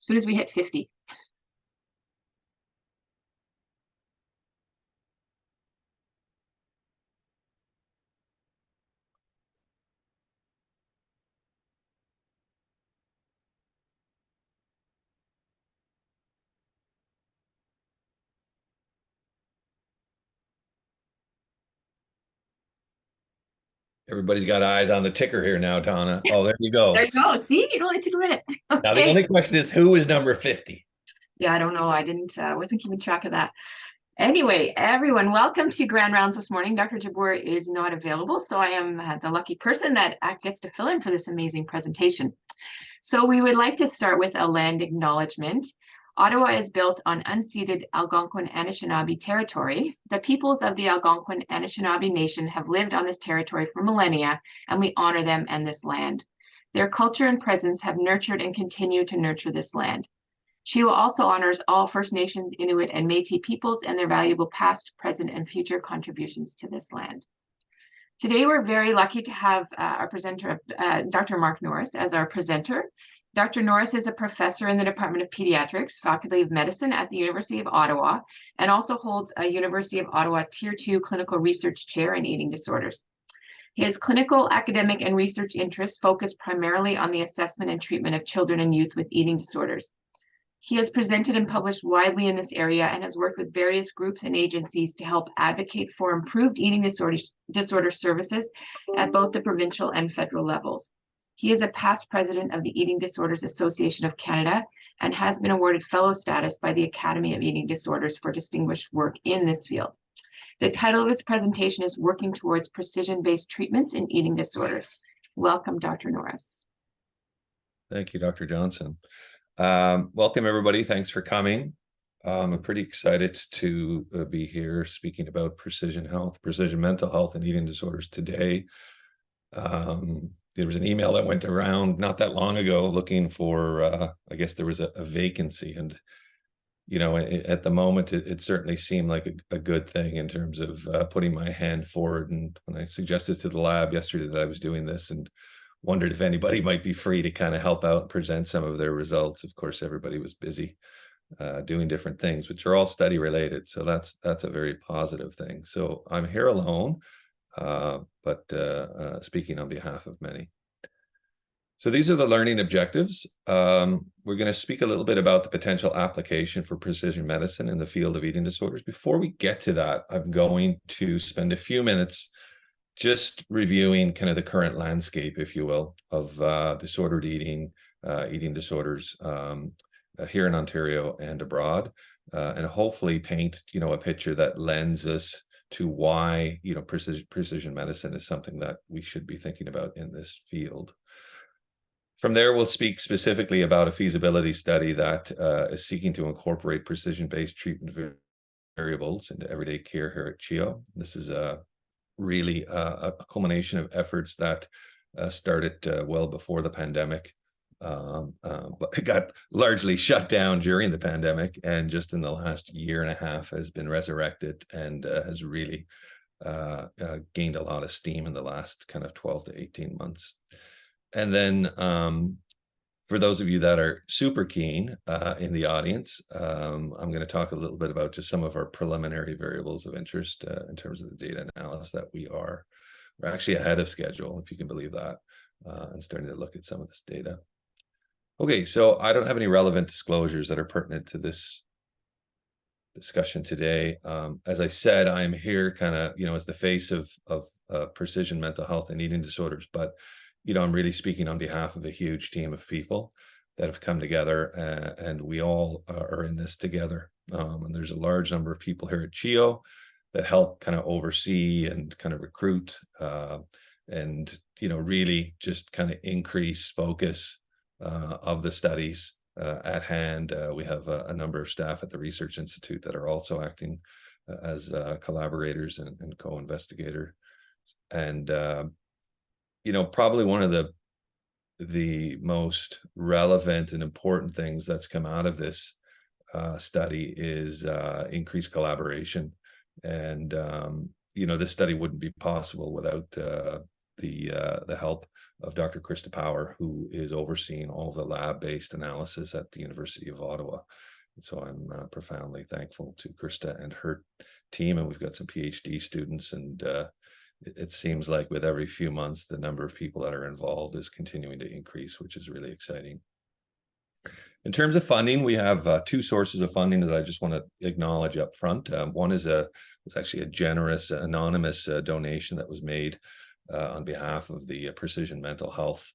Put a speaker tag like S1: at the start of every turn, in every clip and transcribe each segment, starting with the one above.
S1: as soon as we hit 50.
S2: Everybody's got eyes on the ticker here now, Donna. Oh, there you go.
S1: There you go. See, it only took a minute.
S2: Now, the only question is, who is number 50?
S1: Yeah, I don't know. I wasn't keeping track of that. Anyway, everyone, welcome to Grand Rounds this morning. Dr. Jabbour is not available, so I am the lucky person that gets to fill in for this amazing presentation. So we would like to start with a land acknowledgement. Ottawa is built on unceded Algonquin Anishinaabe territory. The peoples of the Algonquin Anishinaabe Nation have lived on this territory for millennia, and we honor them and this land. Their culture and presence have nurtured and continue to nurture this land. CHEO also honors all First Nations, Inuit, and Métis peoples and their valuable past, present, and future contributions to this land. Today, we're very lucky to have our presenter, Dr. Mark Norris, as our presenter. Dr. Norris is a professor in the Department of Pediatrics, Faculty of Medicine at the University of Ottawa, and also holds a University of Ottawa Tier 2 Clinical Research Chair in Eating Disorders. His clinical, academic, and research interests focus primarily on the assessment and treatment of children and youth with eating disorders. He has presented and published widely in this area and has worked with various groups and agencies to help advocate for improved eating disorder services at both the provincial and federal levels. He is a past president of the Eating Disorders Association of Canada and has been awarded fellow status by the Academy of Eating Disorders for distinguished work in this field. The title of his presentation is Working Towards Precision-Based Treatments in Eating Disorders. Welcome, Dr. Norris.
S2: Thank you, Dr. Johnson. Welcome, everybody. Thanks for coming. I'm pretty excited to be here speaking about precision health, precision mental health, and eating disorders today. There was an email that went around not that long ago looking for, I guess there was a vacancy. And, you know, at the moment, it certainly seemed like a good thing in terms of putting my hand forward. And when I suggested to the lab yesterday that I was doing this and wondered if anybody might be free to kind of help out and present some of their results. Of course, everybody was busy doing different things, which are all study related. So that's a very positive thing. So I'm here alone, but speaking on behalf of many. So these are the learning objectives. We're going to speak a little bit about the potential application for precision medicine in the field of eating disorders. Before we get to that, I'm going to spend a few minutes just reviewing kind of the current landscape, if you will, of disordered eating, eating disorders here in Ontario and abroad, and hopefully paint, you know, a picture that lends us to why, you know, precision medicine is something that we should be thinking about in this field. From there, we'll speak specifically about a feasibility study that is seeking to incorporate precision-based treatment variables into everyday care here at CHEO. This is really a culmination of efforts that started well before the pandemic, but it got largely shut down during the pandemic, and just in the last year and a half has been resurrected and has really gained a lot of steam in the last kind of 12 to 18 months. And then for those of you that are super keen in the audience, I'm going to talk a little bit about just some of our preliminary variables of interest in terms of the data analysis that we're actually ahead of schedule, if you can believe that, and starting to look at some of this data. Okay, so I don't have any relevant disclosures that are pertinent to this discussion today. As I said, I'm here kind of, you know, as the face of precision mental health and eating disorders, but you know, I'm really speaking on behalf of a huge team of people that have come together, and we all are in this together. And there's a large number of people here at CHEO that help kind of oversee and kind of recruit, and, you know, really just kind of increase focus of the studies at hand. We have a number of staff at the Research Institute that are also acting as collaborators and co-investigators. And you know, probably one of the most relevant and important things that's come out of this study is increased collaboration. And you know, this study wouldn't be possible without the help of Dr. Krista Power, who is overseeing all the lab-based analysis at the University of Ottawa. And so I'm profoundly thankful to Krista and her team, and we've got some PhD students, and it seems like with every few months, the number of people that are involved is continuing to increase, which is really exciting. In terms of funding, we have two sources of funding that I just want to acknowledge up front. One is was actually a generous anonymous donation that was made on behalf of the Precision Mental Health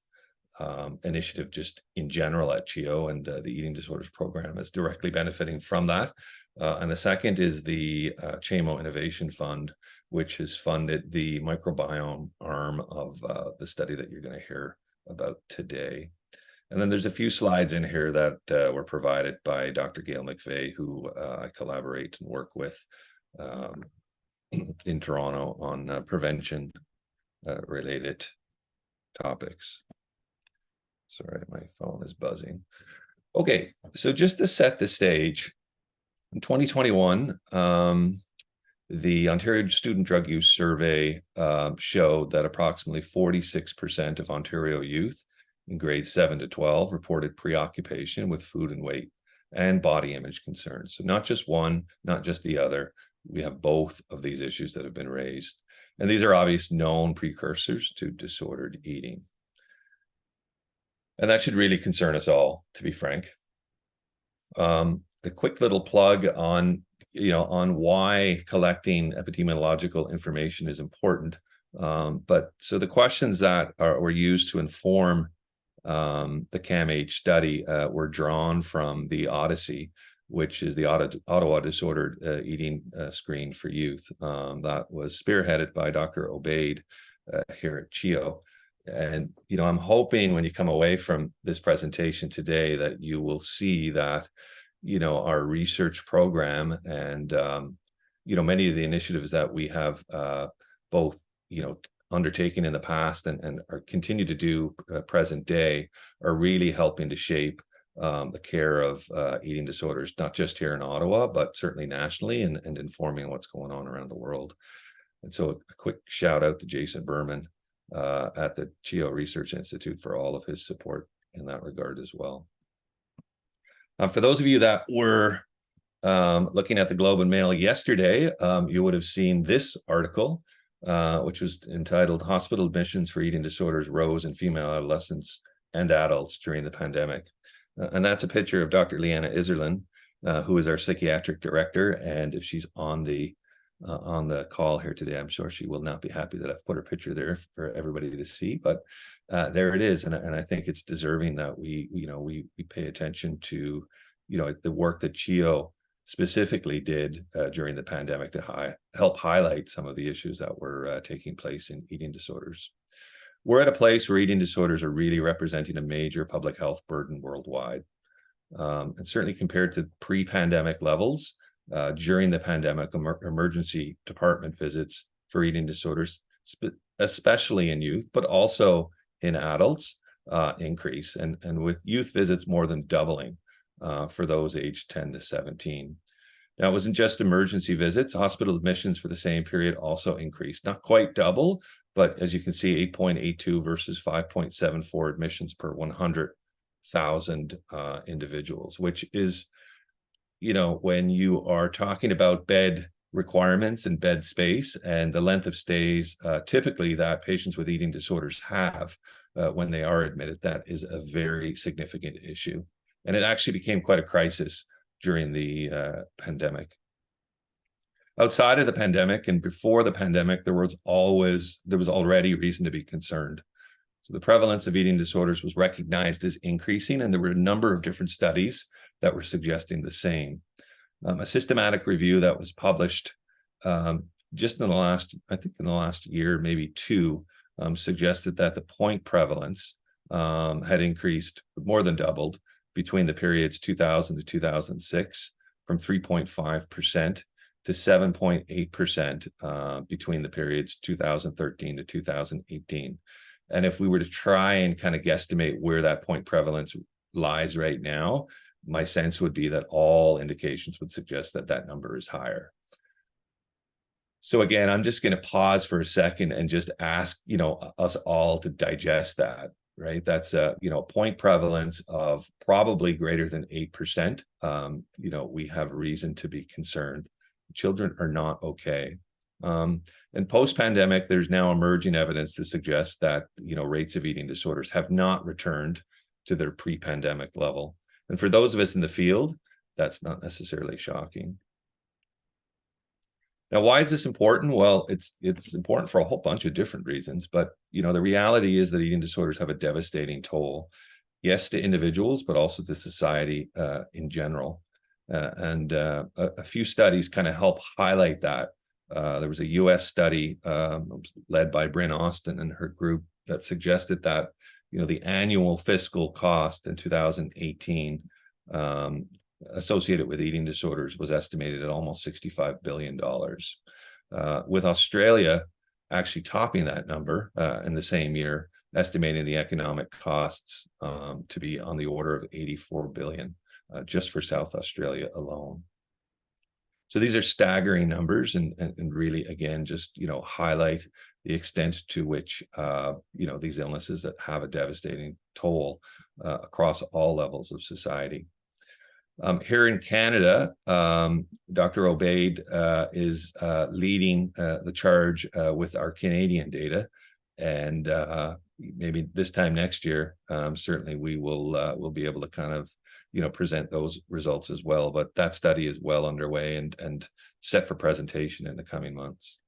S2: initiative, just in general at CHEO, and the Eating Disorders Program is directly benefiting from that. And the second is the CHEO Innovation Fund, which has funded the microbiome arm of the study that you're going to hear about today. And then there's a few slides in here that were provided by Dr. Gail McVeigh, who I collaborate and work with in Toronto on prevention related topics. Sorry, my phone is buzzing. Okay, so just to set the stage, in 2021, the Ontario Student Drug Use Survey showed that approximately 46% of Ontario youth in grades 7 to 12 reported preoccupation with food and weight and body image concerns. So not just one, not just the other. We have both of these issues that have been raised. And these are obvious known precursors to disordered eating. And that should really concern us all, to be frank. A quick little plug on why collecting epidemiological information is important. But so the questions that were used to inform the CAMH study were drawn from the Odyssey, which is the Ottawa Disordered Eating Screen for Youth. That was spearheaded by Dr. Obaid here at CHEO. And, I'm hoping when you come away from this presentation today that you will see that, our research program and, many of the initiatives that we have both, undertaken in the past and are continue to do present day are really helping to shape the care of eating disorders, not just here in Ottawa, but certainly nationally, and informing what's going on around the world. And so a quick shout out to Jason Berman at the CHEO Research Institute for all of his support in that regard as well. For those of you that were looking at the Globe and Mail yesterday, you would have seen this article, which was entitled "Hospital Admissions for Eating Disorders Rose in Female Adolescents and Adults During the Pandemic." And that's a picture of Dr. Leanna Iserlin, who is our psychiatric director. And if she's on the call here today, I'm sure she will not be happy that I've put her picture there for everybody to see, but there it is. And I think it's deserving that we pay attention to, the work that CHEO specifically did during the pandemic to help highlight some of the issues that were taking place in eating disorders. We're at a place where eating disorders are really representing a major public health burden worldwide. And certainly compared to pre-pandemic levels, during the pandemic, emergency department visits for eating disorders, especially in youth, but also in adults, increase. And with youth visits more than doubling for those aged 10 to 17. Now, it wasn't just emergency visits. Hospital admissions for the same period also increased. Not quite double, but as you can see, 8.82 versus 5.74 admissions per 100,000 individuals, which is, when you are talking about bed requirements and bed space and the length of stays typically that patients with eating disorders have when they are admitted, that is a very significant issue. And it actually became quite a crisis during the pandemic. Outside of the pandemic and before the pandemic, there was already reason to be concerned. So the prevalence of eating disorders was recognized as increasing, and there were a number of different studies that were suggesting the same. A systematic review that was published just in the last year, maybe two, suggested that the point prevalence had increased, more than doubled, between the periods 2000 to 2006, from 3.5% to 7.8% between the periods 2013 to 2018. And if we were to try and kind of guesstimate where that point prevalence lies right now, my sense would be that all indications would suggest that that number is higher. So again, I'm just going to pause for a second and just ask, us all to digest that, right? That's a, point prevalence of probably greater than 8%. We have reason to be concerned. Children are not okay. And post-pandemic, there's now emerging evidence to suggest that, rates of eating disorders have not returned to their pre-pandemic level. And for those of us in the field, that's not necessarily shocking. Now, why is this important? Well, it's important for a whole bunch of different reasons, but the reality is that eating disorders have a devastating toll, yes, to individuals, but also to society in general. And a few studies kind of help highlight that. There was a U.S. study led by Bryn Austin and her group that suggested that the annual fiscal cost in 2018 associated with eating disorders was estimated at almost $65 billion, with Australia actually topping that number in the same year, estimating the economic costs to be on the order of $84 billion just for South Australia alone. So these are staggering numbers and really, again, just, highlight the extent to which, these illnesses that have a devastating toll across all levels of society. Here in Canada, Dr. Obaid is leading the charge with our Canadian data, and maybe this time next year, certainly we'll be able to kind of present those results as well. But that study is well underway and set for presentation in the coming months.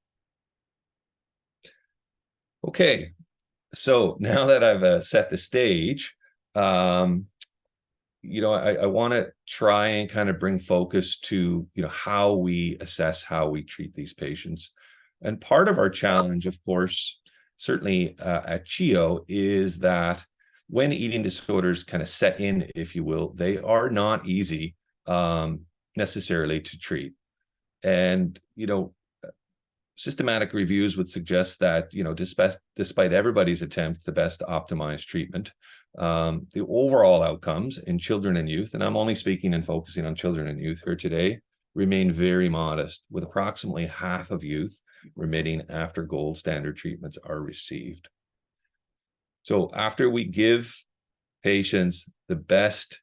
S2: Okay, so now that I've set the stage, I want to try and kind of bring focus to, how we assess how we treat these patients. And part of our challenge, of course, certainly at CHEO, is that when eating disorders kind of set in, if you will, they are not easy necessarily to treat. And, systematic reviews would suggest that, despite everybody's attempt to best optimize treatment, the overall outcomes in children and youth, and I'm only speaking and focusing on children and youth here today, remain very modest, with approximately half of youth remitting after gold standard treatments are received. So after we give patients the best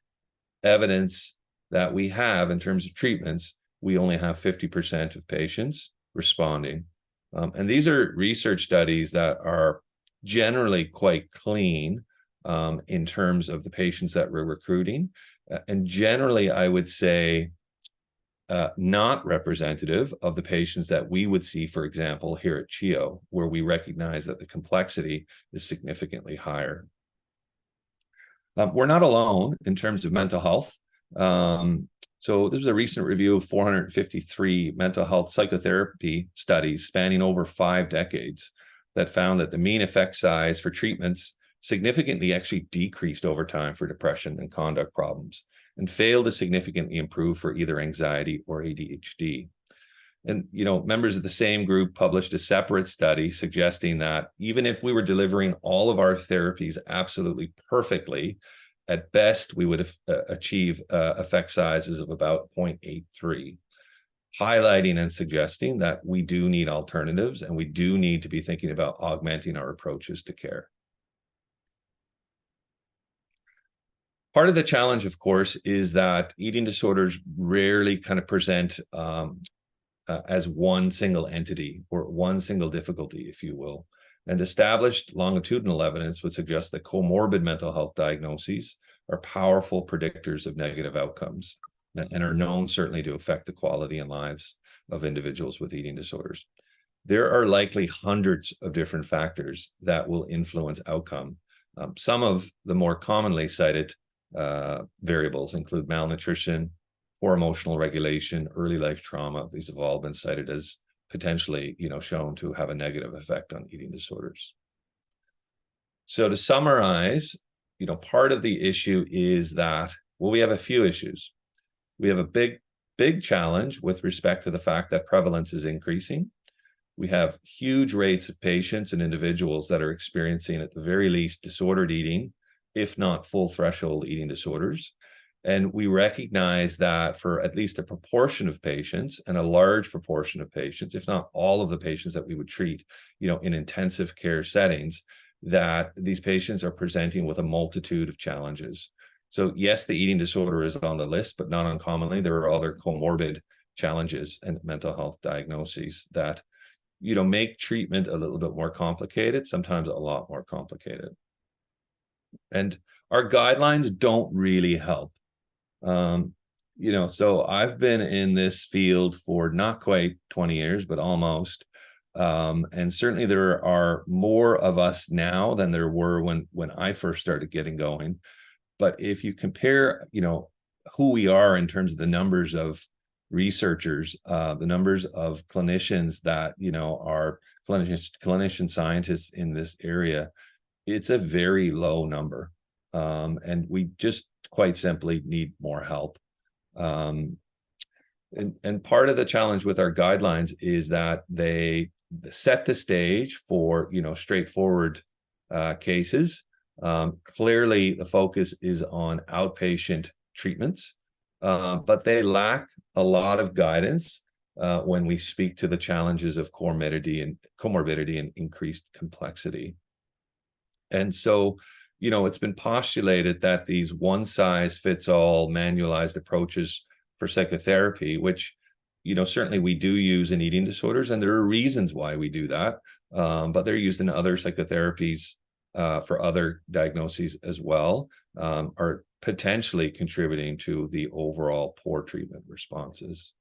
S2: evidence that we have in terms of treatments, we only have 50% of patients responding. And these are research studies that are generally quite clean in terms of the patients that we're recruiting. And generally, I would say, not representative of the patients that we would see, for example, here at CHEO, where we recognize that the complexity is significantly higher. We're not alone in terms of mental health. So this was a recent review of 453 mental health psychotherapy studies spanning over 5 decades that found that the mean effect size for treatments significantly actually decreased over time for depression and conduct problems, and failed to significantly improve for either anxiety or ADHD. And, members of the same group published a separate study suggesting that even if we were delivering all of our therapies absolutely perfectly, at best, we would achieve effect sizes of about 0.83, highlighting and suggesting that we do need alternatives and we do need to be thinking about augmenting our approaches to care. Part of the challenge, of course, is that eating disorders rarely kind of present as one single entity or one single difficulty, if you will. And established longitudinal evidence would suggest that comorbid mental health diagnoses are powerful predictors of negative outcomes and are known certainly to affect the quality and lives of individuals with eating disorders. There are likely hundreds of different factors that will influence outcome. Some of the more commonly cited variables include malnutrition, poor emotional regulation, early life trauma. These have all been cited as potentially, shown to have a negative effect on eating disorders. So to summarize, part of the issue is that, well, we have a few issues. We have a big challenge with respect to the fact that prevalence is increasing. We have huge rates of patients and individuals that are experiencing, at the very least, disordered eating, if not full threshold eating disorders. And we recognize that for at least a proportion of patients, and a large proportion of patients, if not all of the patients that we would treat, in intensive care settings, that these patients are presenting with a multitude of challenges. So yes, the eating disorder is on the list, but not uncommonly, there are other comorbid challenges and mental health diagnoses that, make treatment a little bit more complicated, sometimes a lot more complicated. And our guidelines don't really help. So I've been in this field for not quite 20 years, but almost. And certainly there are more of us now than there were when I first started getting going. But if you compare, who we are in terms of the numbers of researchers, the numbers of clinicians that, are clinician scientists in this area, it's a very low number. And we just quite simply need more help. And part of the challenge with our guidelines is that they set the stage for, straightforward cases. Clearly, the focus is on outpatient treatments, but they lack a lot of guidance when we speak to the challenges of comorbidity and increased complexity. And so, it's been postulated that these one-size-fits-all manualized approaches for psychotherapy, which, certainly we do use in eating disorders, and there are reasons why we do that, but they're used in other psychotherapies for other diagnoses as well, are potentially contributing to the overall poor treatment responses.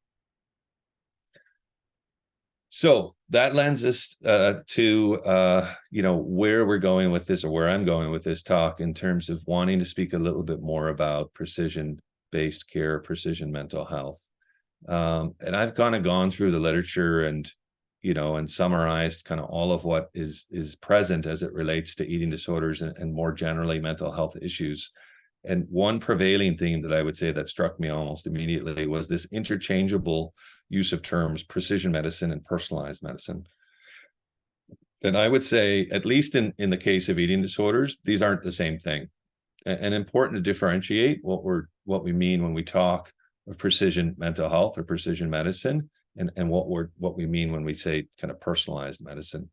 S2: So that lends us to, where we're going with this, or where I'm going with this talk, in terms of wanting to speak a little bit more about precision-based care, precision mental health. And I've kind of gone through the literature and, and summarized kind of all of what is present as it relates to eating disorders and more generally mental health issues. And one prevailing theme that I would say that struck me almost immediately was this interchangeable use of terms precision medicine and personalized medicine. And I would say, at least in the case of eating disorders, these aren't the same thing. And important to differentiate what we mean when we talk of precision mental health or precision medicine, and what we mean when we say kind of personalized medicine.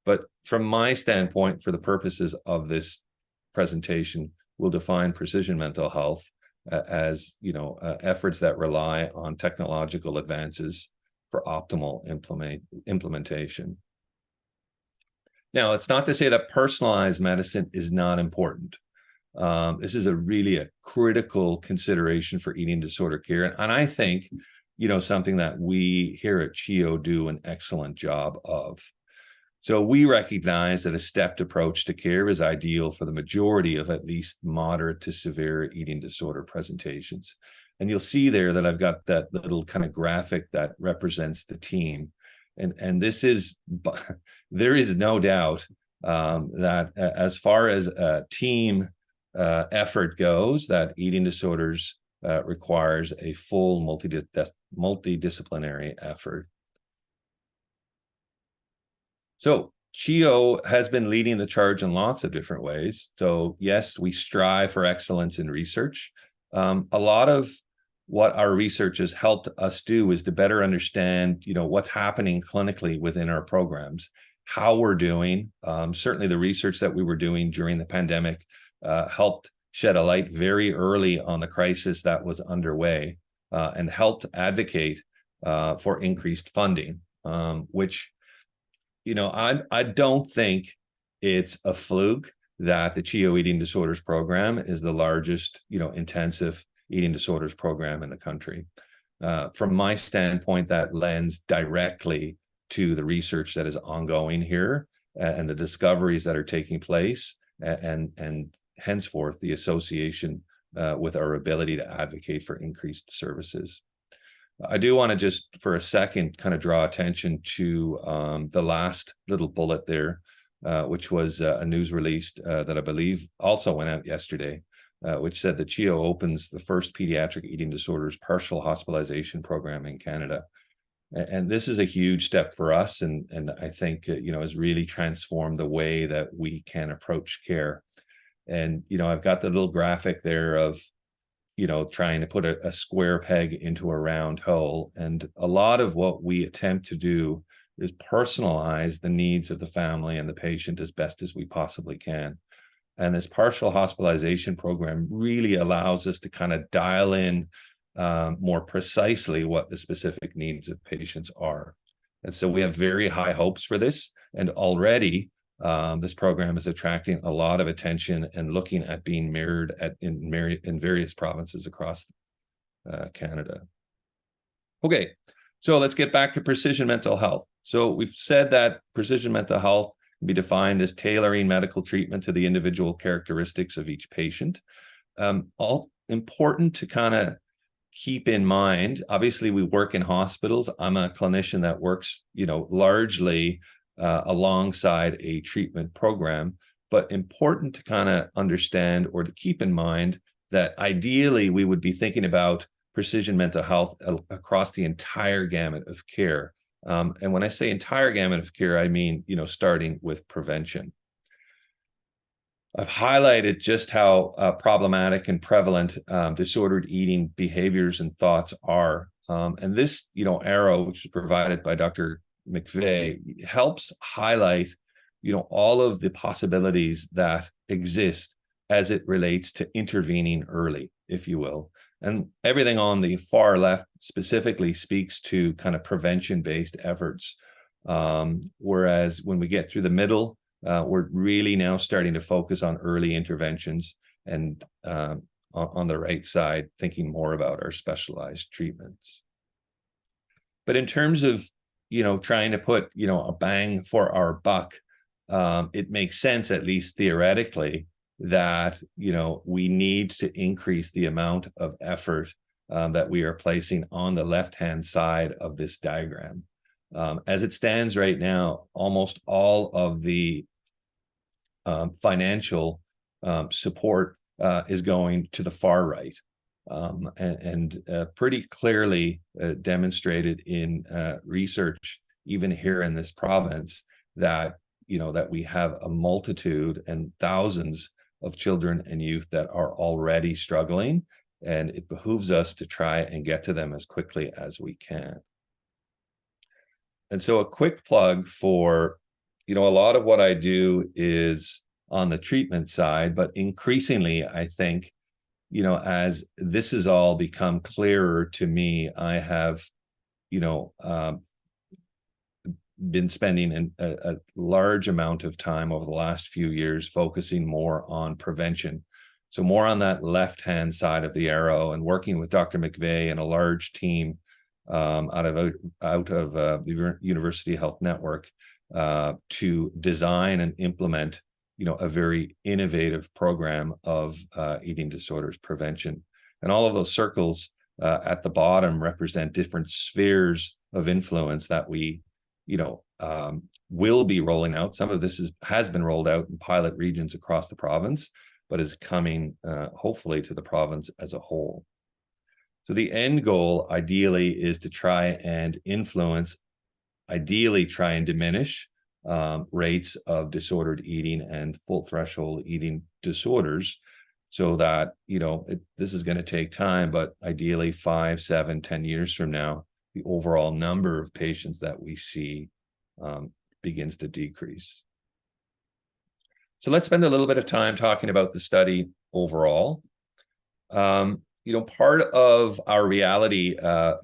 S2: But from my standpoint, for the purposes of this presentation, we'll define precision mental health as efforts that rely on technological advances for optimal implementation. Now, it's not to say that personalized medicine is not important. This is really a critical consideration for eating disorder care, and I think something that we here at CHEO do an excellent job of. So we recognize that a stepped approach to care is ideal for the majority of at least moderate to severe eating disorder presentations. And you'll see there that I've got that little kind of graphic that represents the team. And this is, there is no doubt that as far as a team effort goes, that eating disorders requires a full multidisciplinary effort. So CHEO has been leading the charge in lots of different ways. So yes, we strive for excellence in research. A lot of what our research has helped us do is to better understand, what's happening clinically within our programs, how we're doing. Certainly the research that we were doing during the pandemic helped shed a light very early on the crisis that was underway, and helped advocate for increased funding, which I don't think it's a fluke that the CHEO Eating Disorders Program is the largest, intensive eating disorders program in the country. From my standpoint, that lends directly to the research that is ongoing here and the discoveries that are taking place, and henceforth the association with our ability to advocate for increased services. I do want to just for a second kind of draw attention to the last little bullet there, which was a news release that I believe also went out yesterday, which said that CHEO opens the first pediatric eating disorders partial hospitalization program in Canada. And this is a huge step for us, and I think has really transformed the way that we can approach care. And I've got the little graphic there of trying to put a square peg into a round hole. And a lot of what we attempt to do is personalize the needs of the family and the patient as best as we possibly can. And this partial hospitalization program really allows us to kind of dial in more precisely what the specific needs of patients are. And so we have very high hopes for this. And already this program is attracting a lot of attention and looking at being mirrored in various provinces across Canada. Okay, so let's get back to precision mental health. So we've said that precision mental health can be defined as tailoring medical treatment to the individual characteristics of each patient. All important to kind of keep in mind. Obviously, we work in hospitals. I'm a clinician that works, largely alongside a treatment program, but important to kind of understand or to keep in mind that ideally we would be thinking about precision mental health across the entire gamut of care. And when I say entire gamut of care, I mean, starting with prevention. I've highlighted just how problematic and prevalent disordered eating behaviors and thoughts are. And this, arrow, which is provided by Dr. McVeigh, helps highlight, all of the possibilities that exist as it relates to intervening early, if you will. And everything on the far left specifically speaks to kind of prevention-based efforts. Whereas when we get through the middle, we're really now starting to focus on early interventions, and on the right side, thinking more about our specialized treatments. But in terms of, trying to put, a bang for our buck, it makes sense, at least theoretically, that, we need to increase the amount of effort that we are placing on the left-hand side of this diagram. As it stands right now, almost all of the financial support is going to the far right, and pretty clearly demonstrated in research, even here in this province, that that we have a multitude and thousands of children and youth that are already struggling, and it behooves us to try and get to them as quickly as we can. And so a quick plug for, a lot of what I do is on the treatment side, but increasingly, I think, as this has all become clearer to me, I have, been spending a large amount of time over the last few years focusing more on prevention. So more on that left-hand side of the arrow, and working with Dr. McVeigh and a large team out of the University Health Network to design and implement, a very innovative program of eating disorders prevention. And all of those circles at the bottom represent different spheres of influence that we will be rolling out. Some of this has been rolled out in pilot regions across the province, but is coming hopefully to the province as a whole. So the end goal ideally is to try and influence, ideally try and diminish rates of disordered eating and full threshold eating disorders, so that, this is going to take time, but ideally 5, 7, 10 years from now, the overall number of patients that we see begins to decrease. So let's spend a little bit of time talking about the study overall. Part of our reality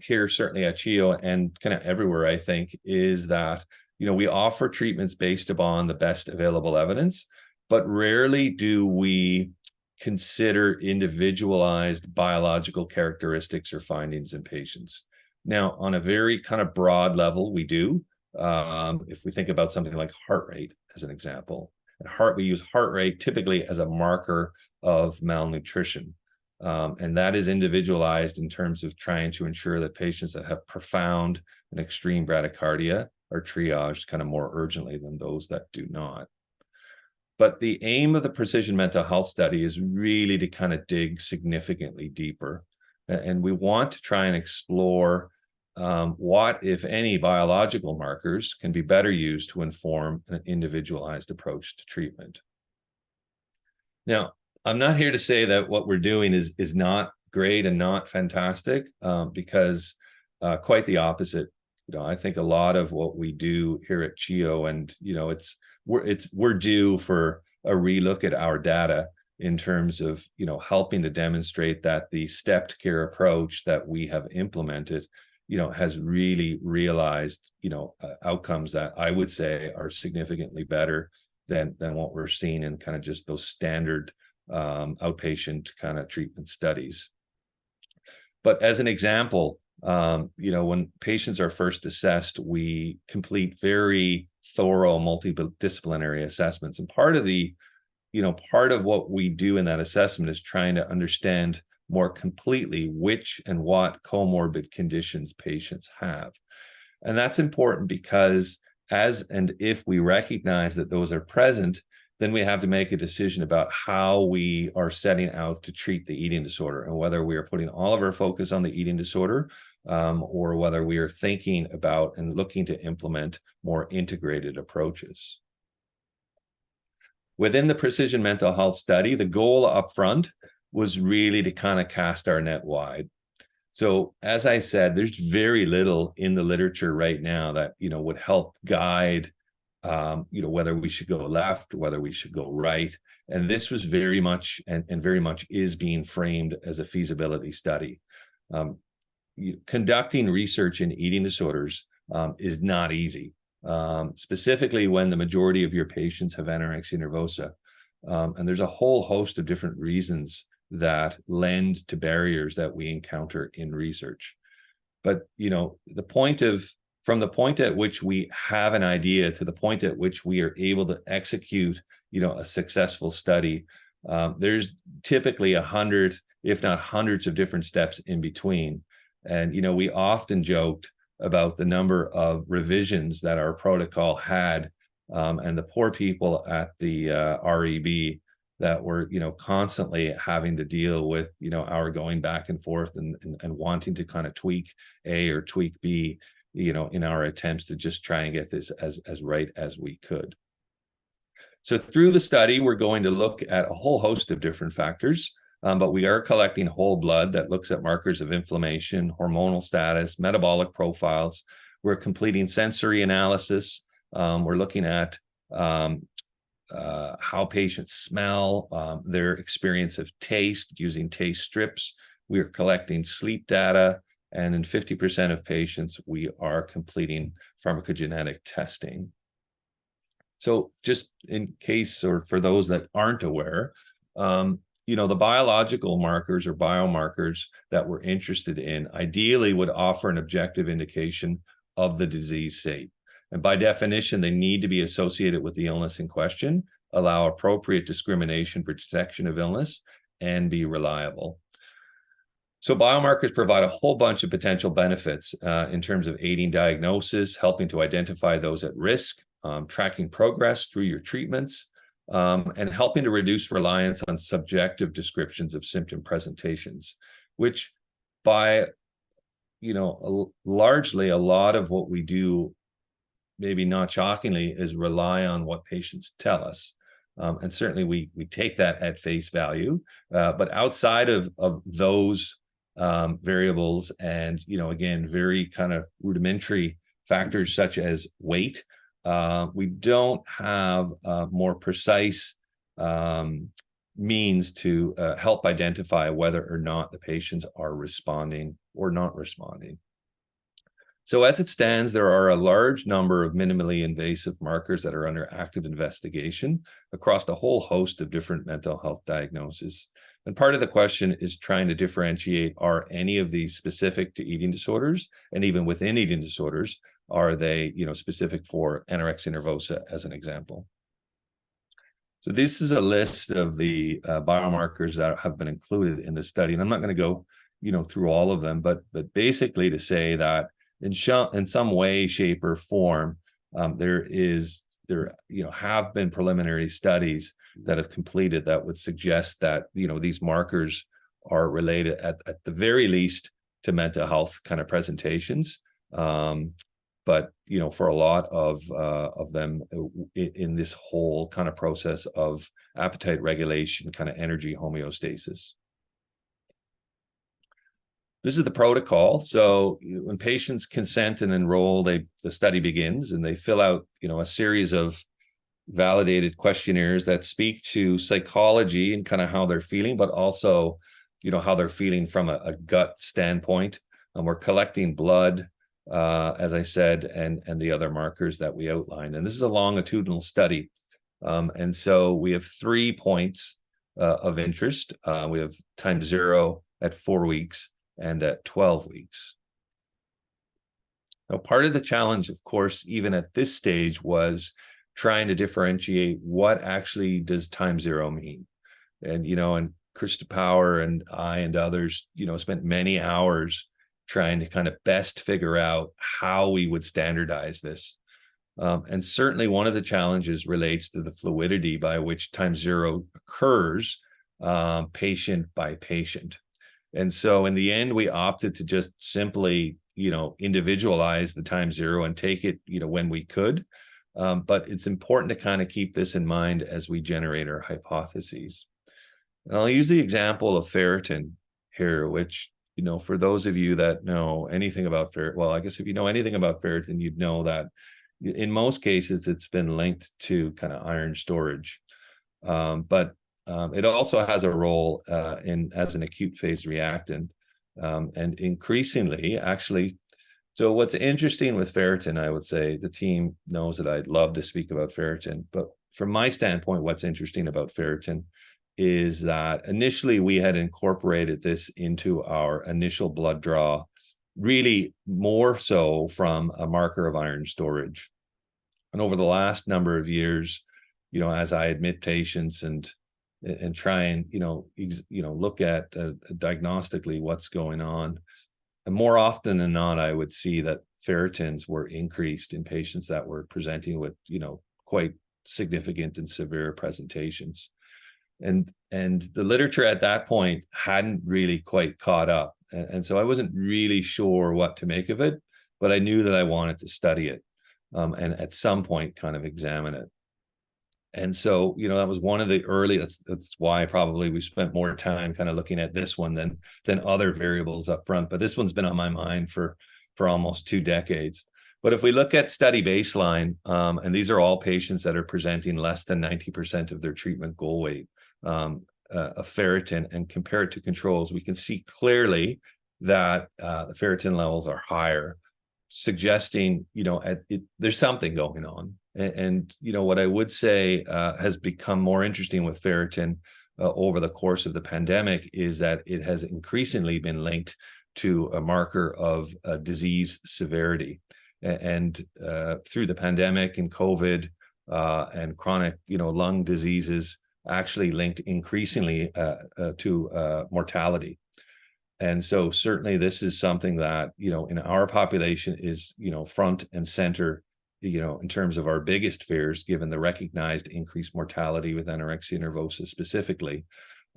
S2: here, certainly at CHEO and kind of everywhere, I think, is that, we offer treatments based upon the best available evidence, but rarely do we consider individualized biological characteristics or findings in patients. Now, on a very kind of broad level, we do. If we think about something like heart rate as an example, we use heart rate typically as a marker of malnutrition. And that is individualized in terms of trying to ensure that patients that have profound and extreme bradycardia are triaged kind of more urgently than those that do not. But the aim of the precision mental health study is really to kind of dig significantly deeper. And we want to try and explore what, if any, biological markers can be better used to inform an individualized approach to treatment. Now, I'm not here to say that what we're doing is not great and not fantastic, because quite the opposite. I think a lot of what we do here at CHEO, and we're due for a relook at our data in terms of helping to demonstrate that the stepped care approach that we have implemented has really realized outcomes that I would say are significantly better than what we're seeing in kind of just those standard outpatient kind of treatment studies. But as an example, when patients are first assessed, we complete very thorough multidisciplinary assessments. And part of what we do in that assessment is trying to understand more completely which and what comorbid conditions patients have. And that's important because as and if we recognize that those are present, then we have to make a decision about how we are setting out to treat the eating disorder, and whether we are putting all of our focus on the eating disorder, or whether we are thinking about and looking to implement more integrated approaches. Within the Precision Mental Health study, the goal up front was really to kind of cast our net wide. So as I said, there's very little in the literature right now that would help guide whether we should go left, whether we should go right. And this was very much and very much is being framed as a feasibility study. Conducting research in eating disorders is not easy, specifically when the majority of your patients have anorexia nervosa. And there's a whole host of different reasons that lend to barriers that we encounter in research. But from the point at which we have an idea to the point at which we are able to execute, a successful study, there's typically 100, if not hundreds of different steps in between. And, we often joked about the number of revisions that our protocol had, and the poor people at the REB that were, constantly having to deal with, our going back and forth and wanting to kind of tweak A or tweak B, in our attempts to just try and get this as right as we could. So through the study, we're going to look at a whole host of different factors, but we are collecting whole blood that looks at markers of inflammation, hormonal status, metabolic profiles. We're completing sensory analysis. We're looking at how patients smell, their experience of taste using taste strips. We are collecting sleep data. And in 50% of patients, we are completing pharmacogenetic testing. So just in case, or for those that aren't aware, the biological markers or biomarkers that we're interested in ideally would offer an objective indication of the disease state. And by definition, they need to be associated with the illness in question, allow appropriate discrimination for detection of illness, and be reliable. So biomarkers provide a whole bunch of potential benefits in terms of aiding diagnosis, helping to identify those at risk, tracking progress through your treatments, and helping to reduce reliance on subjective descriptions of symptom presentations, which by, largely a lot of what we do, maybe not shockingly, is rely on what patients tell us. And certainly we take that at face value, but outside of those variables and, again, very kind of rudimentary factors such as weight, we don't have more precise means to help identify whether or not the patients are responding or not responding. So as it stands, there are a large number of minimally invasive markers that are under active investigation across a whole host of different mental health diagnoses. And part of the question is trying to differentiate, are any of these specific to eating disorders? And even within eating disorders, are they, specific for anorexia nervosa, as an example? So this is a list of the biomarkers that have been included in the study. And I'm not going to go, through all of them, but basically to say that in some way, shape, or form, there have been preliminary studies that have completed that would suggest that these markers are related at the very least to mental health kind of presentations, but for a lot of them in this whole kind of process of appetite regulation, kind of energy homeostasis. this is the protocol. So when patients consent and enroll, the study begins, and they fill out, a series of validated questionnaires that speak to psychology and kind of how they're feeling, but also, how they're feeling from a gut standpoint. And we're collecting blood, as I said, and the other markers that we outlined. And this is a longitudinal study. And so we have 3 points of interest. We have time 0 at 4 weeks and at 12 weeks. Now, part of the challenge, of course, even at this stage, was trying to differentiate what actually does time 0 mean. And, and Krista Power and I and others, spent many hours trying to kind of best figure out how we would standardize this. And certainly one of the challenges relates to the fluidity by which time 0 occurs, patient by patient. And so in the end, we opted to just simply, individualize the time 0 and take it, when we could. But it's important to kind of keep this in mind as we generate our hypotheses. And I'll use the example of ferritin here, which, for those of you that know anything about ferritin, well, I guess if you know anything about ferritin, you'd know that in most cases, it's been linked to kind of iron storage. But it also has a role as an acute phase reactant, and increasingly, actually. So what's interesting with ferritin, I would say, the team knows that I'd love to speak about ferritin, but from my standpoint, what's interesting about ferritin is that initially we had incorporated this into our initial blood draw, really more so from a marker of iron storage. And over the last number of years, as I admit patients and try and look at diagnostically what's going on, and more often than not, I would see that ferritins were increased in patients that were presenting with quite significant and severe presentations, and the literature at that point hadn't really quite caught up, and so I wasn't really sure what to make of it, but I knew that I wanted to study it, and at some point kind of examine it. And so, that was one of the early, that's why probably we spent more time kind of looking at this one than other variables up front. But this one's been on my mind for almost 2 decades. But if we look at study baseline, and these are all patients that are presenting less than 90% of their treatment goal weight of ferritin, and compare it to controls, we can see clearly that the ferritin levels are higher, suggesting, there's something going on. And what I would say has become more interesting with ferritin over the course of the pandemic is that it has increasingly been linked to a marker of disease severity. And through the pandemic and COVID and chronic, lung diseases actually linked increasingly to mortality. And so certainly this is something that, in our population is, front and center, in terms of our biggest fears, given the recognized increased mortality with anorexia nervosa specifically,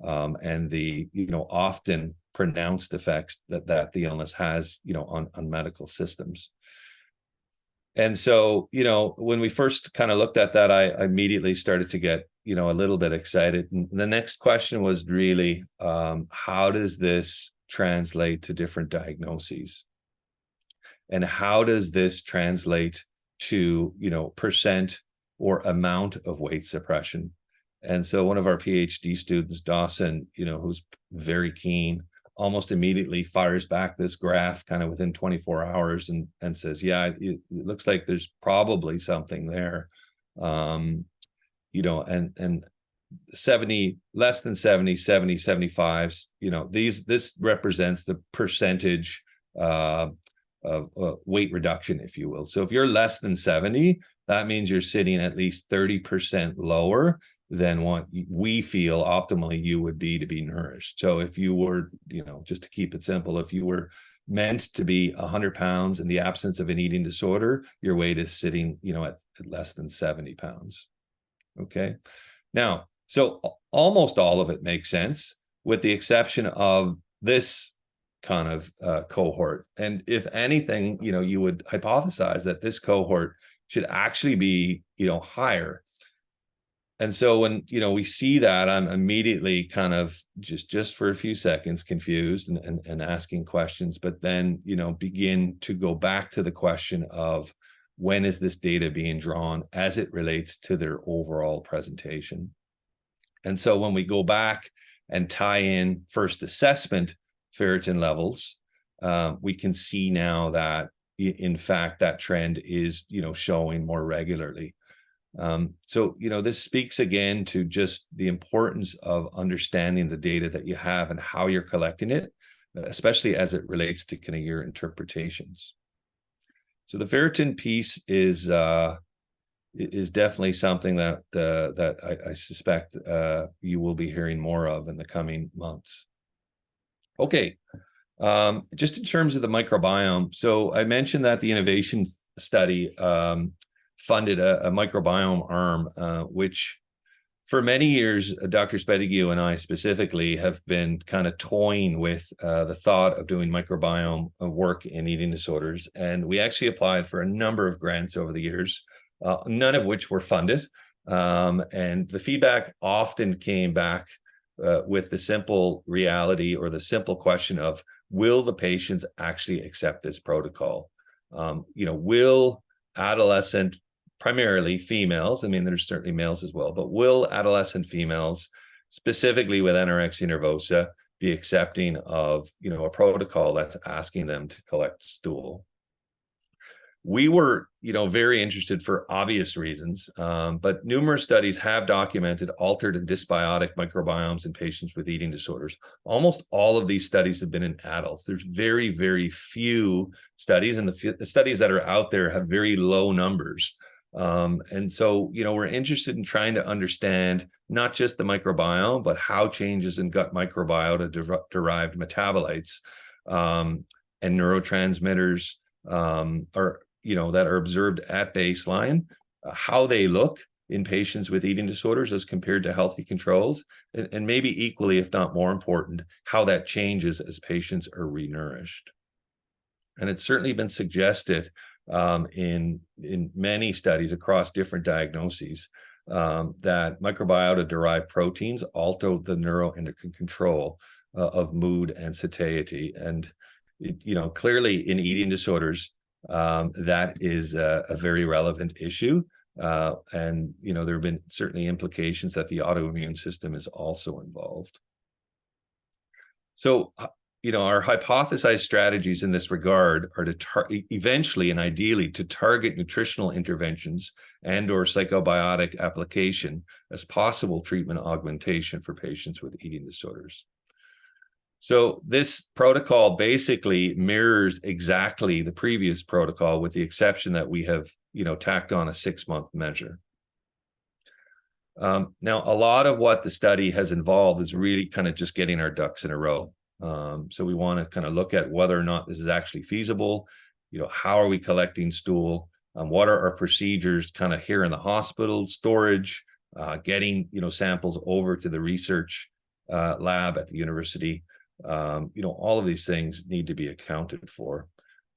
S2: and the, often pronounced effects that the illness has, on medical systems. And so, when we first kind of looked at that, I immediately started to get, a little bit excited. And the next question was really, how does this translate to different diagnoses? And how does this translate to, percent or amount of weight suppression? And so one of our PhD students, Dawson, who's very keen, almost immediately fires back this graph kind of within 24 hours and says, yeah, it looks like there's probably something there. And 70, less than 70, 70, 75s, this represents the percentage of weight reduction, if you will. So if you're less than 70, that means you're sitting at least 30% lower than what we feel optimally you would be to be nourished. So if you were, just to keep it simple, if you were meant to be 100 pounds in the absence of an eating disorder, your weight is sitting, at less than 70 pounds. Okay. Now, so almost all of it makes sense, with the exception of this kind of cohort. And if anything, you would hypothesize that this cohort should actually be, higher. And so when, we see that, I'm immediately kind of just for a few seconds confused and asking questions, but then, begin to go back to the question of when is this data being drawn as it relates to their overall presentation. And so when we go back and tie in first assessment ferritin levels, we can see now that in fact that trend is, showing more regularly. So, this speaks again to just the importance of understanding the data that you have and how you're collecting it, especially as it relates to kind of your interpretations. So the ferritin piece is definitely something that I suspect you will be hearing more of in the coming months. Okay, just in terms of the microbiome, so I mentioned that the innovation study funded a microbiome arm, which for many years, Dr. Spedigiu and I specifically have been kind of toying with the thought of doing microbiome work in eating disorders. And we actually applied for a number of grants over the years, none of which were funded. And the feedback often came back with the simple reality or the simple question of, will the patients actually accept this protocol? Will adolescent, primarily females, I mean, there's certainly males as well, but will adolescent females, specifically with anorexia nervosa, be accepting of, a protocol that's asking them to collect stool? We were, very interested for obvious reasons, but numerous studies have documented altered and dysbiotic microbiomes in patients with eating disorders. Almost all of these studies have been in adults. There's very, very few studies, and the studies that are out there have very low numbers. And so, we're interested in trying to understand not just the microbiome, but how changes in gut microbiota derived metabolites and neurotransmitters that are observed at baseline, how they look in patients with eating disorders as compared to healthy controls, and maybe equally, if not more important, how that changes as patients are renourished. And it's certainly been suggested in many studies across different diagnoses that microbiota-derived proteins alter the neuroendocrine control of mood and satiety. And clearly in eating disorders, that is a very relevant issue. And there have been certainly implications that the autoimmune system is also involved. So our hypothesized strategies in this regard are to eventually and ideally to target nutritional interventions and or psychobiotic application as possible treatment augmentation for patients with eating disorders. So this protocol basically mirrors exactly the previous protocol, with the exception that we have, tacked on a 6-month measure. Now, a lot of what the study has involved is really kind of just getting our ducks in a row. So we want to kind of look at whether or not this is actually feasible. How are we collecting stool? What are our procedures kind of here in the hospital, storage, getting, samples over to the research lab at the university? All of these things need to be accounted for.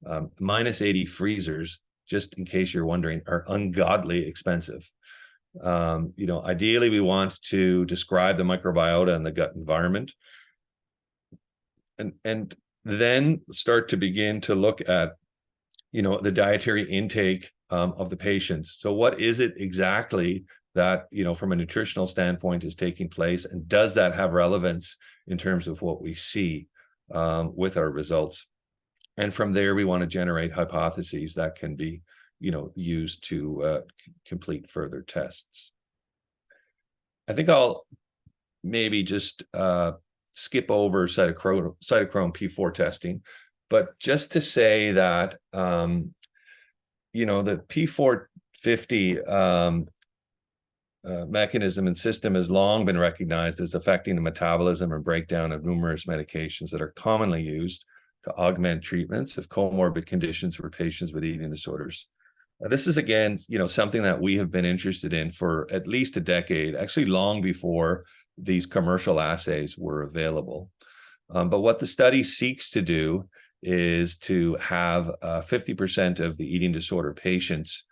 S2: -80 freezers, just in case you're wondering, are ungodly expensive. Ideally, we want to describe the microbiota and the gut environment, and then start to begin to look at, the dietary intake of the patients. So what is it exactly that, from a nutritional standpoint is taking place, and does that have relevance in terms of what we see with our results? And from there, we want to generate hypotheses that can be, used to complete further tests. I think I'll maybe just skip over cytochrome P4 testing, but just to say that, the P450 mechanism and system has long been recognized as affecting the metabolism and breakdown of numerous medications that are commonly used to augment treatments of comorbid conditions for patients with eating disorders. This is, again, something that we have been interested in for at least a decade, actually long before these commercial assays were available. But what the study seeks to do is to have 50% of the eating disorder patients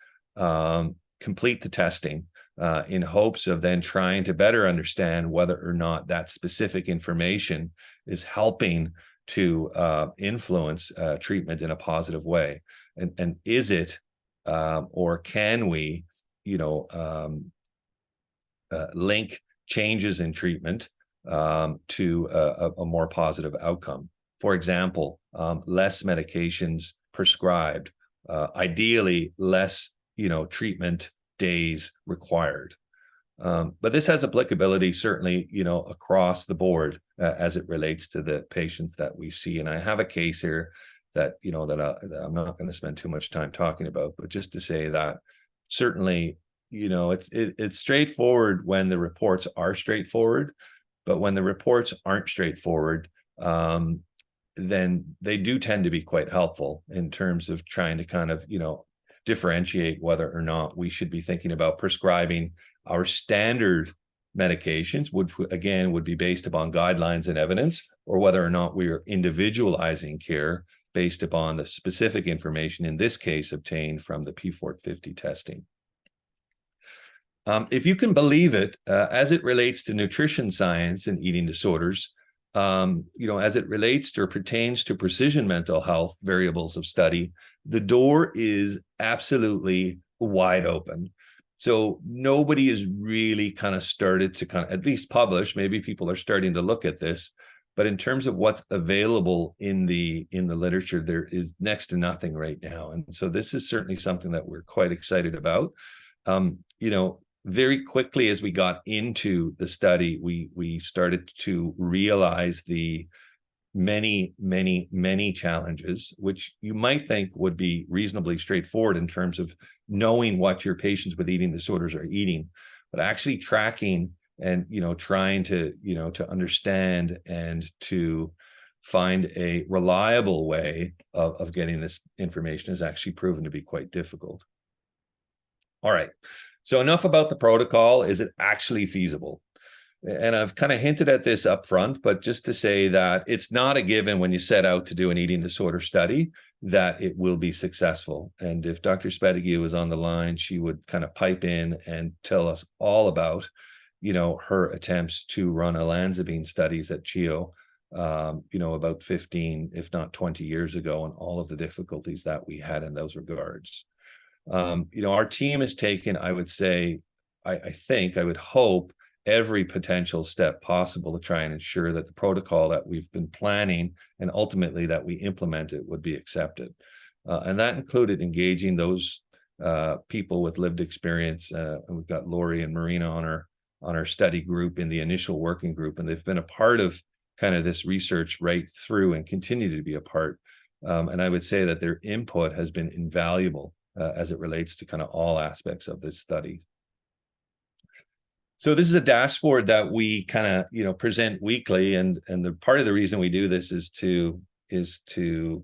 S2: complete the testing in hopes of then trying to better understand whether or not that specific information is helping to influence treatment in a positive way. And is it, or can we, link changes in treatment to a more positive outcome? For example, less medications prescribed, ideally less, treatment days required. But this has applicability certainly, across the board as it relates to the patients that we see. And I have a case here that, that I'm not going to spend too much time talking about, but just to say that certainly, it's straightforward when the reports are straightforward, but when the reports aren't straightforward, then they do tend to be quite helpful in terms of trying to kind of, differentiate whether or not we should be thinking about prescribing our standard medications, which again would be based upon guidelines and evidence, or whether or not we are individualizing care based upon the specific information, in this case, obtained from the P450 testing. If you can believe it, as it relates to nutrition science and eating disorders, as it relates to or pertains to precision mental health variables of study, the door is absolutely wide open. So nobody has really kind of started to kind of at least publish. Maybe people are starting to look at this, but in terms of what's available in the literature, there is next to nothing right now. And so this is certainly something that we're quite excited about. Very quickly as we got into the study, we started to realize the many challenges, which you might think would be reasonably straightforward in terms of knowing what your patients with eating disorders are eating, but actually tracking and, trying to, to understand and to find a reliable way of getting this information has actually proven to be quite difficult. All right. So enough about the protocol. Is it actually feasible? And I've kind of hinted at this up front, but just to say that it's not a given when you set out to do an eating disorder study that it will be successful. And if Dr. Spedigue was on the line, she would kind of pipe in and tell us all about, her attempts to run olanzapine studies at CHEO, about 15, if not 20 years ago, and all of the difficulties that we had in those regards. Our team has taken, I would say, I would hope, every potential step possible to try and ensure that the protocol that we've been planning and ultimately that we implement it would be accepted. And that included engaging those people with lived experience. And we've got Lori and Marina on our study group in the initial working group, and they've been a part of kind of this research right through and continue to be a part. And I would say that their input has been invaluable as it relates to kind of all aspects of this study. So this is a dashboard that we kind of, present weekly, and the part of the reason we do this is to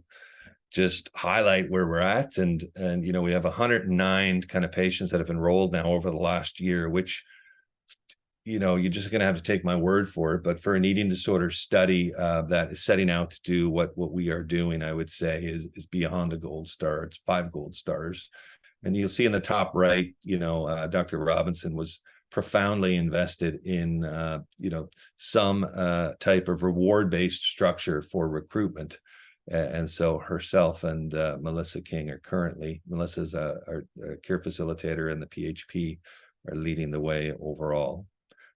S2: just highlight where we're at, and we have 109 kind of patients that have enrolled now over the last year, which you're just going to have to take my word for it. But for an eating disorder study that is setting out to do what we are doing, I would say is beyond a gold star. It's 5 gold stars. And you'll see in the top right, Dr. Robinson was profoundly invested in, some type of reward-based structure for recruitment. And so herself and Melissa King are currently, Melissa's our care facilitator, and the PHP are leading the way overall.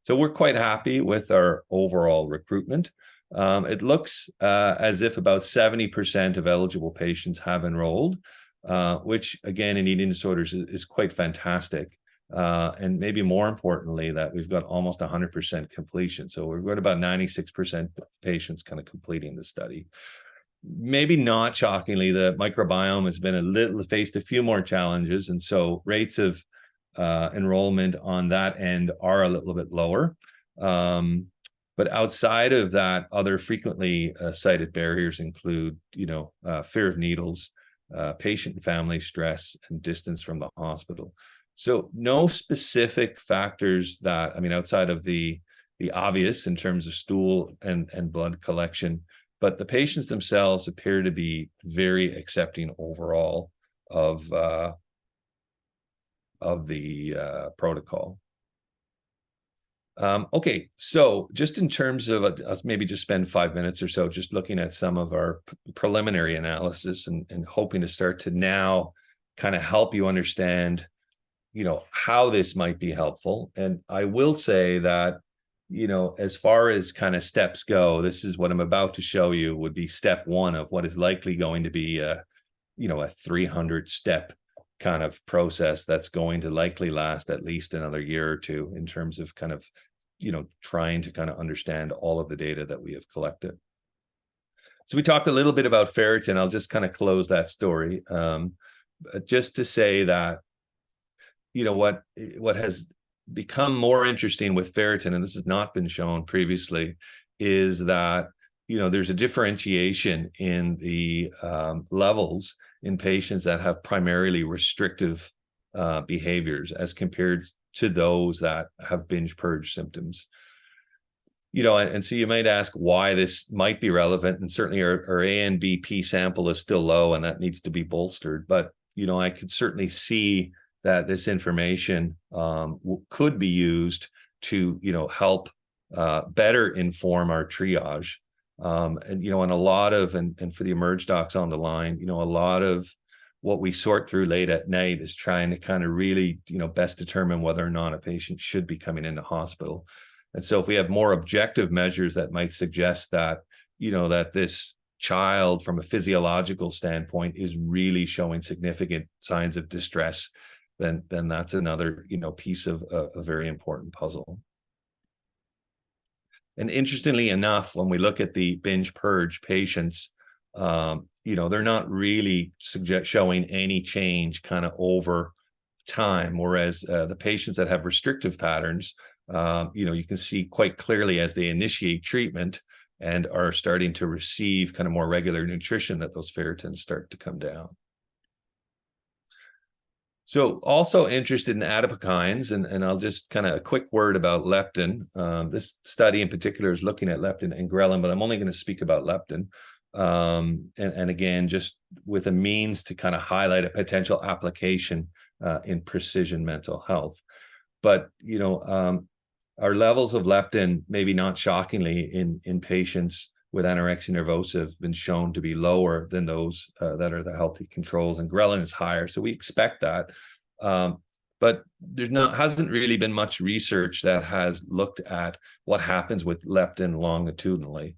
S2: So we're quite happy with our overall recruitment. It looks as if about 70% of eligible patients have enrolled, which again in eating disorders is quite fantastic. And maybe more importantly, that we've got almost 100% completion. So we've got about 96% of patients kind of completing the study. Maybe not shockingly, the microbiome has faced a few more challenges. And so rates of enrollment on that end are a little bit lower. But outside of that, other frequently cited barriers include, fear of needles, patient and family stress, and distance from the hospital. So no specific factors that, outside of the obvious in terms of stool and blood collection, but the patients themselves appear to be very accepting overall of the protocol. Okay, so just in terms of, let's maybe just spend 5 minutes or so just looking at some of our preliminary analysis and hoping to start to now kind of help you understand, how this might be helpful. And I will say that, as far as kind of steps go, this is what I'm about to show you would be step one of what is likely going to be a 300 step kind of process that's going to likely last at least another year or two in terms of kind of, trying to kind of understand all of the data that we have collected. So we talked a little bit about ferritin. I'll just kind of close that story. Just to say that, what has become more interesting with ferritin, and this has not been shown previously, is that, there's a differentiation in the levels in patients that have primarily restrictive behaviors as compared to those that have binge purge symptoms. And so you might ask why this might be relevant, and certainly our A and BP sample is still low, and that needs to be bolstered. But I could certainly see that this information could be used to help better inform our triage. And a lot of and for the emerge docs on the line, a lot of what we sort through late at night is trying to kind of really best determine whether or not a patient should be coming into hospital. And so if we have more objective measures that might suggest that that this child from a physiological standpoint is really showing significant signs of distress, then that's another piece of a very important puzzle. And interestingly enough, when we look at the binge purge patients, they're not really showing any change kind of over time, whereas the patients that have restrictive patterns, you can see quite clearly as they initiate treatment and are starting to receive kind of more regular nutrition that those ferritins start to come down. So also interested in adipokines, and I'll just kind of a quick word about leptin. This study in particular is looking at leptin and ghrelin, but I'm only going to speak about leptin. And again, just with a means to kind of highlight a potential application in precision mental health. But, our levels of leptin, maybe not shockingly, in patients with anorexia nervosa have been shown to be lower than those that are the healthy controls, and ghrelin is higher. So we expect that. But hasn't really been much research that has looked at what happens with leptin longitudinally.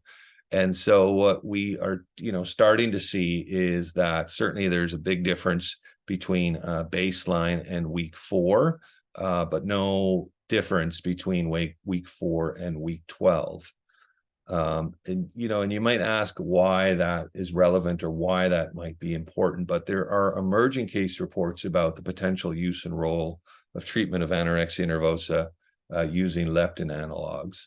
S2: And so what we are, starting to see is that certainly there's a big difference between baseline and week 4, but no difference between week 4 and week 12. And you might ask why that is relevant or why that might be important, but there are emerging case reports about the potential use and role of treatment of anorexia nervosa using leptin analogs.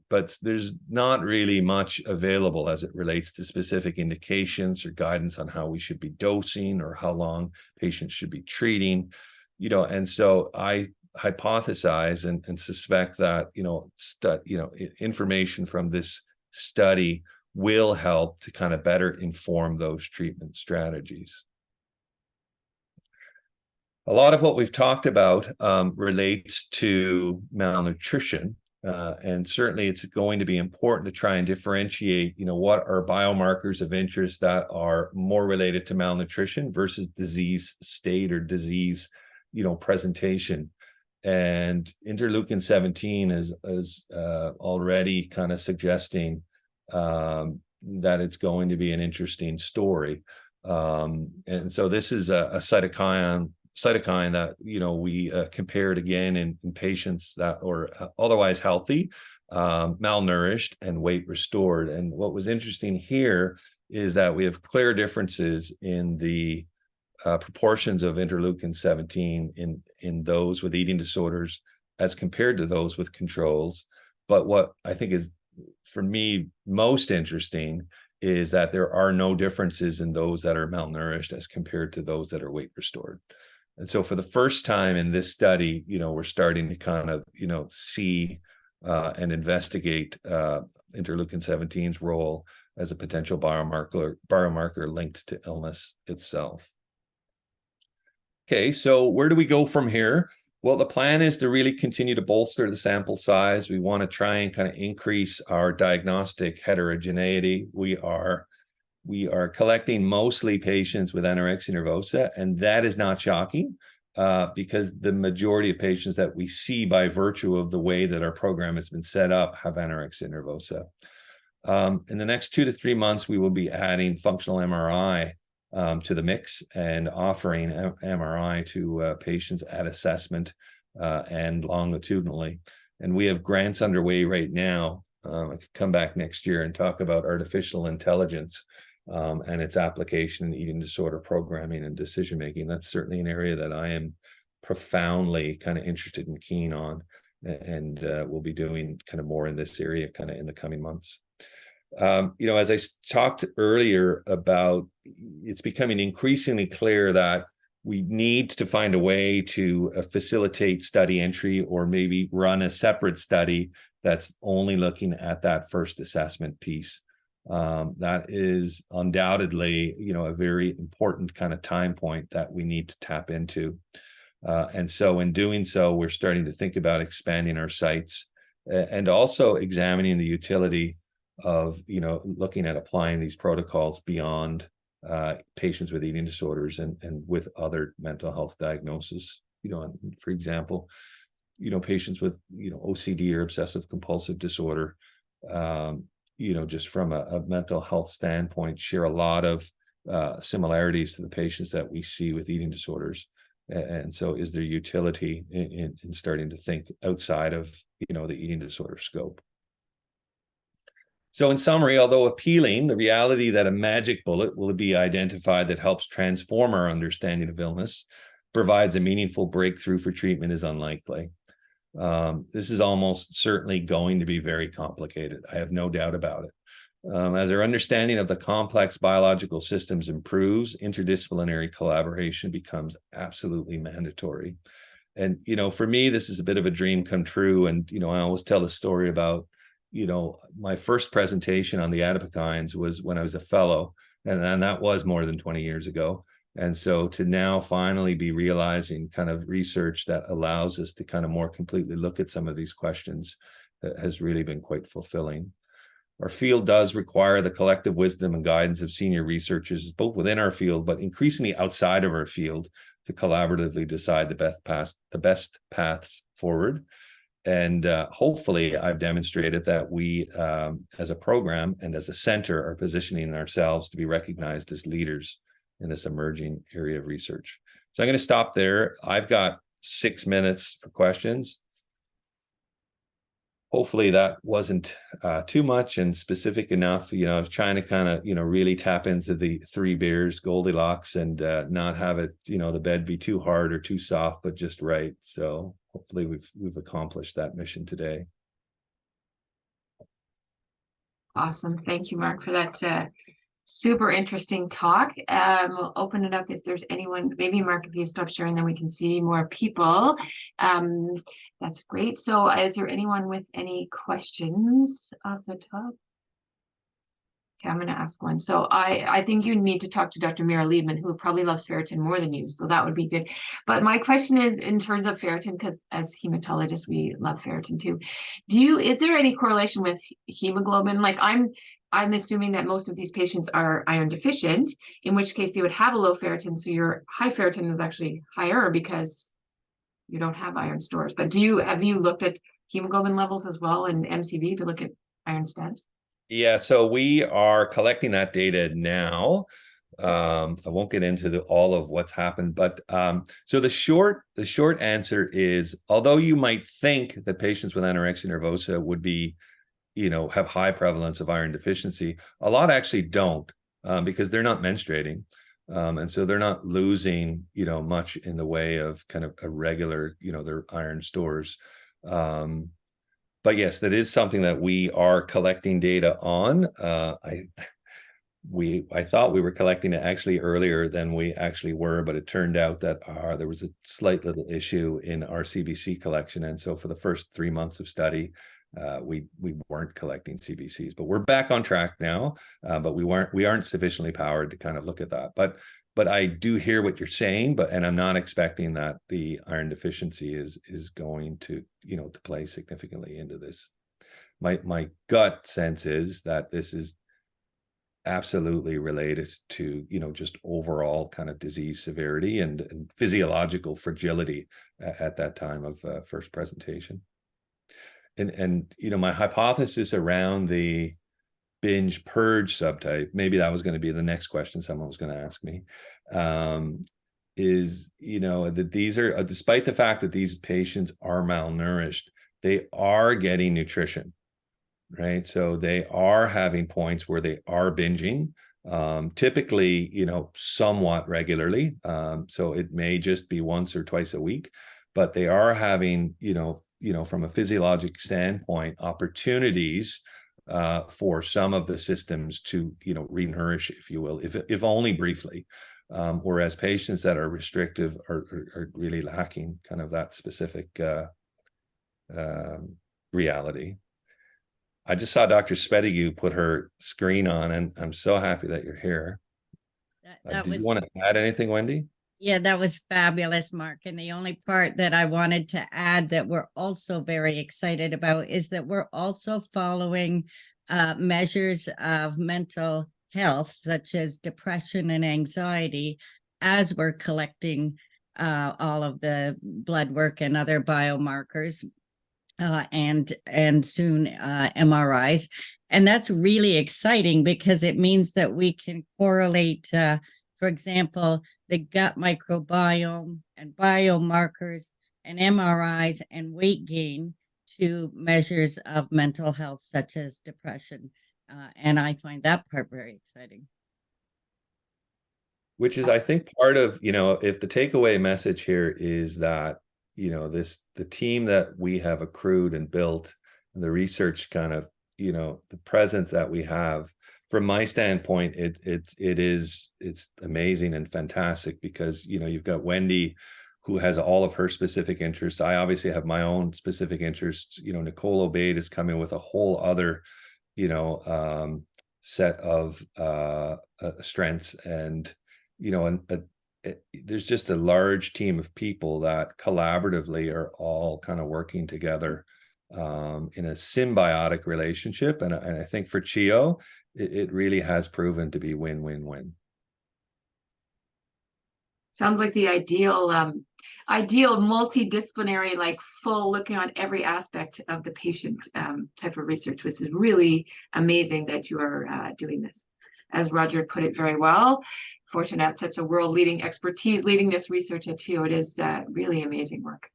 S2: But there's not really much available as it relates to specific indications or guidance on how we should be dosing or how long patients should be treating, and so I hypothesize and suspect that information from this study will help to kind of better inform those treatment strategies. A lot of what we've talked about relates to malnutrition, and certainly it's going to be important to try and differentiate what are biomarkers of interest that are more related to malnutrition versus disease state or disease presentation. And interleukin-17 is already kind of suggesting that it's going to be an interesting story. And so this is a cytokine that we compared again in patients that were otherwise healthy, malnourished, and weight restored. And what was interesting here is that we have clear differences in the proportions of interleukin-17 in those with eating disorders as compared to those with controls. But what I think is, for me, most interesting is that there are no differences in those that are malnourished as compared to those that are weight restored. And so for the first time in this study, we're starting to kind of, see and investigate interleukin-17's role as a potential biomarker linked to illness itself. Okay, so where do we go from here? Well, the plan is to really continue to bolster the sample size. We want to try and kind of increase our diagnostic heterogeneity. We are collecting mostly patients with anorexia nervosa, and that is not shocking because the majority of patients that we see by virtue of the way that our program has been set up have anorexia nervosa. In the next 2 to 3 months, we will be adding functional MRI to the mix and offering MRI to patients at assessment and longitudinally. And we have grants underway right now. I could come back next year and talk about artificial intelligence and its application in eating disorder programming and decision making. That's certainly an area that I am profoundly kind of interested and keen on, and we'll be doing kind of more in this area kind of in the coming months. As I talked earlier about, it's becoming increasingly clear that we need to find a way to facilitate study entry, or maybe run a separate study that's only looking at that first assessment piece. That is undoubtedly, a very important kind of time point that we need to tap into. And so in doing so, we're starting to think about expanding our sites and also examining the utility of, looking at applying these protocols beyond patients with eating disorders and with other mental health diagnoses. For example, patients with, OCD or obsessive compulsive disorder, just from a mental health standpoint, share a lot of similarities to the patients that we see with eating disorders. And so is there utility in starting to think outside of, the eating disorder scope? So in summary, although appealing, the reality that a magic bullet will be identified that helps transform our understanding of illness, provides a meaningful breakthrough for treatment, is unlikely. This is almost certainly going to be very complicated. I have no doubt about it. As our understanding of the complex biological systems improves, interdisciplinary collaboration becomes absolutely mandatory. And, for me, this is a bit of a dream come true. And, I always tell the story about, my first presentation on the adipokines was when I was a fellow, and that was more than 20 years ago. And so to now finally be realizing kind of research that allows us to kind of more completely look at some of these questions has really been quite fulfilling. Our field does require the collective wisdom and guidance of senior researchers, both within our field, but increasingly outside of our field, to collaboratively decide the best paths forward. And hopefully I've demonstrated that we, as a program and as a center, are positioning ourselves to be recognized as leaders in this emerging area of research. So I'm going to stop there. I've got 6 minutes for questions. Hopefully that wasn't too much and specific enough. I was trying to kind of, really tap into the 3 bears, Goldilocks, and not have it, the bed be too hard or too soft, but just right. So hopefully we've accomplished that mission today.
S1: Awesome. Thank you, Mark, for that super interesting talk. We'll open it up if there's anyone. Maybe, Mark, if you stop sharing, then we can see more people. That's great. So is there anyone with any questions off the top? Okay, I'm going to ask one. So I think you need to talk to Dr. Mira Liebman, who probably loves ferritin more than you. So that would be good. But my question is, in terms of ferritin, because as hematologists, we love ferritin too. Is there any correlation with hemoglobin? Like I'm assuming that most of these patients are iron deficient, in which case they would have a low ferritin. So your high ferritin is actually higher because you don't have iron stores. But have you looked at hemoglobin levels as well in MCV to look at iron status?
S2: Yeah, so we are collecting that data now. I won't get into all of what's happened, but so the short answer is, although you might think that patients with anorexia nervosa would be, have high prevalence of iron deficiency, a lot actually don't, because they're not menstruating. And so they're not losing, much in the way of kind of a regular, their iron stores. But yes, that is something that we are collecting data on. I thought we were collecting it actually earlier than we actually were, but it turned out that there was a slight little issue in our CBC collection. And so for the first 3 months of study, we weren't collecting CBCs, but we're back on track now. But we aren't sufficiently powered to kind of look at that. But but I do hear what you're saying, and I'm not expecting that the iron deficiency is going to, to play significantly into this. My gut sense is that this is absolutely related to, just overall kind of disease severity and physiological fragility at that time of first presentation. And my hypothesis around the binge purge subtype, maybe that was going to be the next question someone was going to ask me, is, that these are, despite the fact that these patients are malnourished, they are getting nutrition, right? So they are having points where they are binging, typically, somewhat regularly. So it may just be once or twice a week, but they are having, from a physiologic standpoint, opportunities for some of the systems to, re-nourish, if you will, if only briefly. Whereas patients that are restrictive are really lacking kind of that specific reality. I just saw Dr. Spedigue put her screen on, and I'm so happy that you're here. Did you want to add anything, Wendy?
S3: Yeah, that was fabulous, Mark. And the only part that I wanted to add that we're also very excited about is that we're also following measures of mental health, such as depression and anxiety, as we're collecting all of the blood work and other biomarkers. And soon MRIs. And that's really exciting because it means that we can correlate, for example, the gut microbiome and biomarkers and MRIs and weight gain to measures of mental health, such as depression. And I find that part very exciting.
S2: Which is, I think, part of, if the takeaway message here is that, the team that we have accrued and built, and the research kind of, the presence that we have, from my standpoint, it's amazing and fantastic because, you've got Wendy, who has all of her specific interests. I obviously have my own specific interests. Nicole Obaid is coming with a whole other, set of strengths, and, there's just a large team of people that collaboratively are all kind of working together in a symbiotic relationship. And I think for CHEO, it really has proven to be win-win-win.
S1: Sounds like the ideal multidisciplinary, like full looking on every aspect of the patient type of research, which is really amazing that you are doing this. As Roger put it very well, fortunate such a world-leading expertise leading this research at CHEO. It is really amazing work.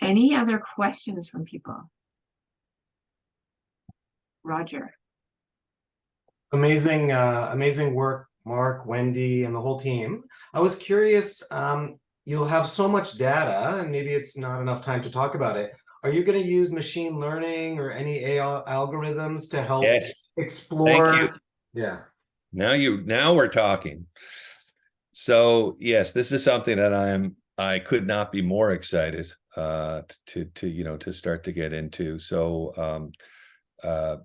S1: Any other questions from people? Roger.
S4: Amazing work, Mark, Wendy, and the whole team. I was curious, you'll have so much data, and maybe it's not enough time to talk about it. Are you going to use machine learning or any AI algorithms to help explore?
S2: Thank you.
S4: Yeah.
S2: Now we're talking. So yes, this is something that I could not be more excited to start to get into. So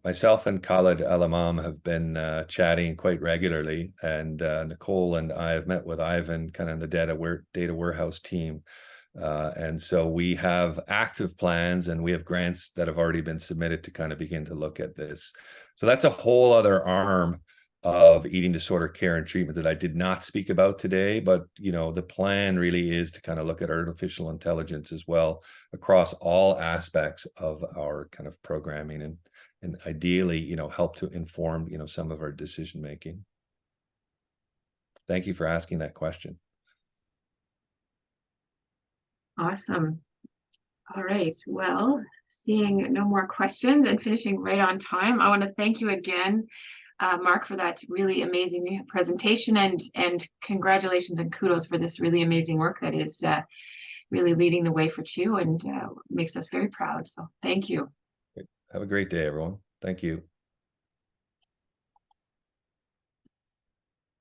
S2: myself and Khaled Alamam have been chatting quite regularly, and Nicole and I have met with Ivan, kind of the data warehouse team. And so we have active plans, and we have grants that have already been submitted to kind of begin to look at this. So that's a whole other arm of eating disorder care and treatment that I did not speak about today, but the plan really is to kind of look at artificial intelligence as well across all aspects of our kind of programming, and ideally, help to inform, some of our decision making. Thank you for asking that question.
S1: Awesome. All right. Well, seeing no more questions and finishing right on time, I want to thank you again, Mark, for that really amazing presentation, and congratulations and kudos for this really amazing work that is really leading the way for CHEO and makes us very proud. So thank you.
S2: Have a great day, everyone. Thank you.